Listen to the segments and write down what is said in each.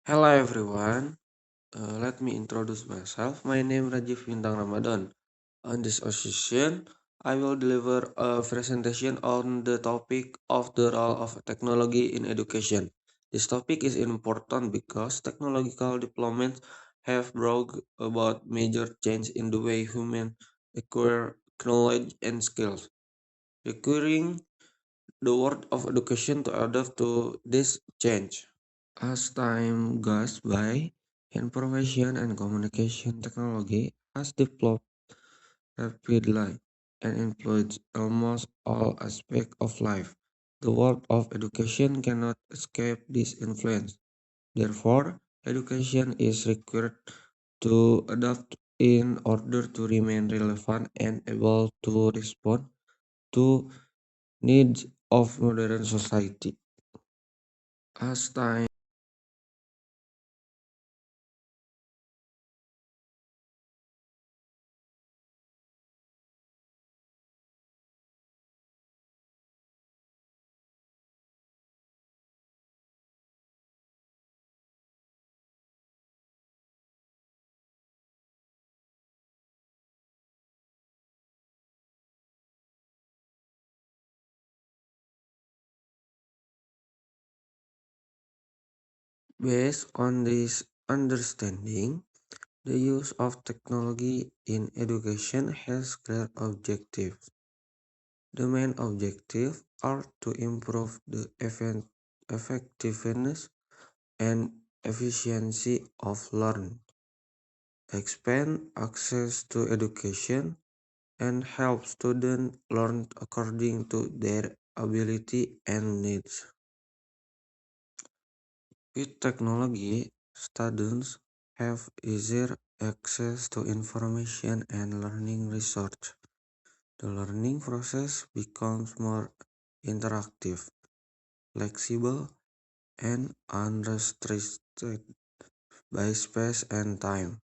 Hello everyone, let me introduce myself. My name is Rajiv Bintang Ramadan. On this occasion, I will deliver a presentation on the topic of the role of technology in education. This topic is important because technological developments have brought about major change in the way humans acquire knowledge and skills, requiring the world of education to adapt to this change. As time goes by, information and communication technology has developed rapidly and influenced almost all aspects of life. The world of education cannot escape this influence. Therefore, education is required to adapt in order to remain relevant and able to respond to needs of modern society. As time Based on this understanding, the use of technology in education has clear objectives. The main objectives are to improve the effectiveness and efficiency of learning, expand access to education, and help students learn according to their ability and needs. With technology, students have easier access to information and learning research. The learning process becomes more interactive, flexible, and unrestricted by space and time.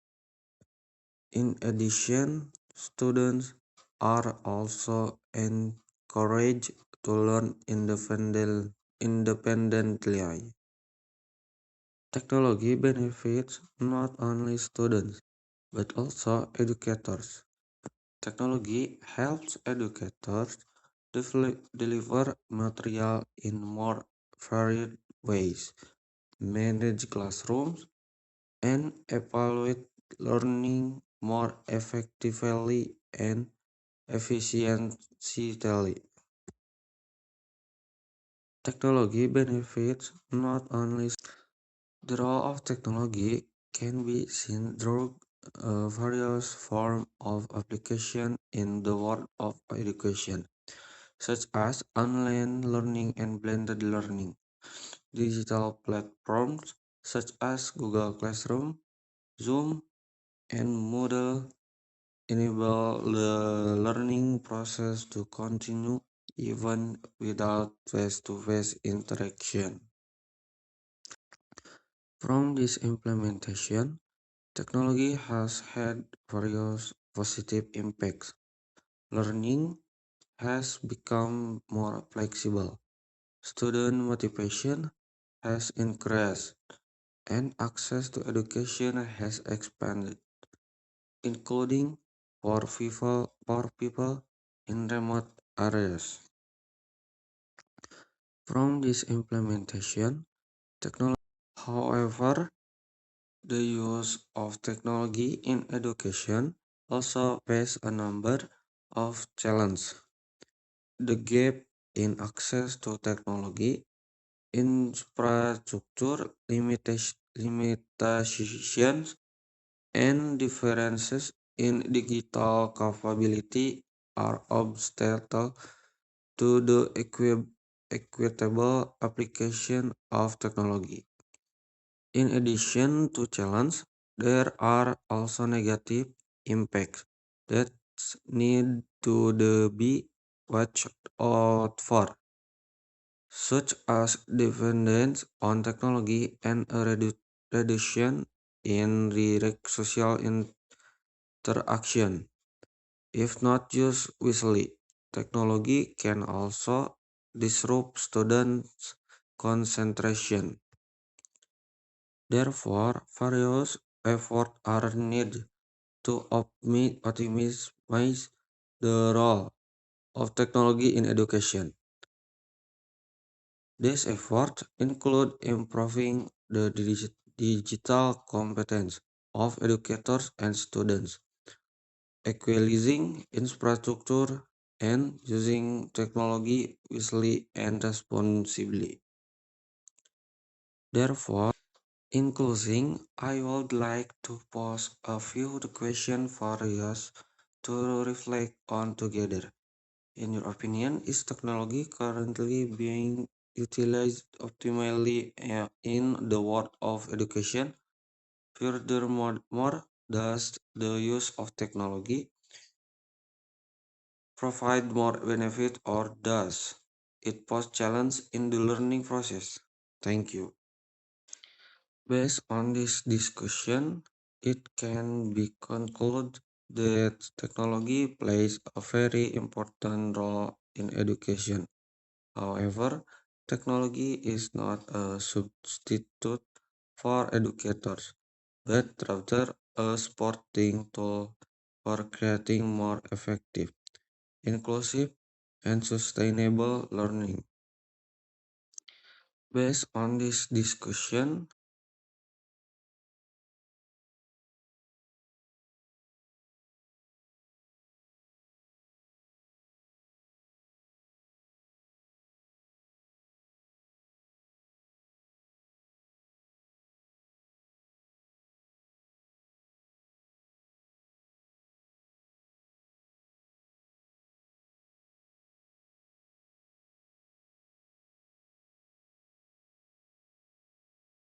In addition, students are also encouraged to learn independently. Technology benefits not only students but also educators. Technology helps educators deliver material in more varied ways, manage classrooms, and evaluate learning more effectively and efficiently. Technology benefits not only the role of technology can be seen through various forms of application in the world of education, such as online learning and blended learning. Digital platforms such as Google Classroom, Zoom, and Moodle enable the learning process to continue even without face-to-face interaction. From this implementation, technology has had various positive impacts. Learning has become more flexible, student motivation has increased, and access to education has expanded, including for people in remote areas. From this implementation, technology, however, the use of technology in education also faces a number of challenges. The gap in access to technology, infrastructure limitations, and differences in digital capability are obstacles to the equitable application of technology. In addition to challenges, there are also negative impacts that need to be watched out for, such as dependence on technology and a reduction in direct social interaction. If not used wisely, technology can also disrupt students' concentration, Therefore, various efforts are needed to optimize the role of technology in education. These efforts include improving the digital competence of educators and students, equalizing infrastructure, and using technology wisely and responsibly. Therefore, in closing, I would like to pose a few questions for us to reflect on together. In your opinion, is technology currently being utilized optimally in the world of education? Furthermore, does the use of technology provide more benefit or does it pose challenge in the learning process? Thank you. Based on this discussion, it can be concluded that technology plays a very important role in education. However, technology is not a substitute for educators, but rather a supporting tool for creating more effective, inclusive, and sustainable learning. Based on this discussion,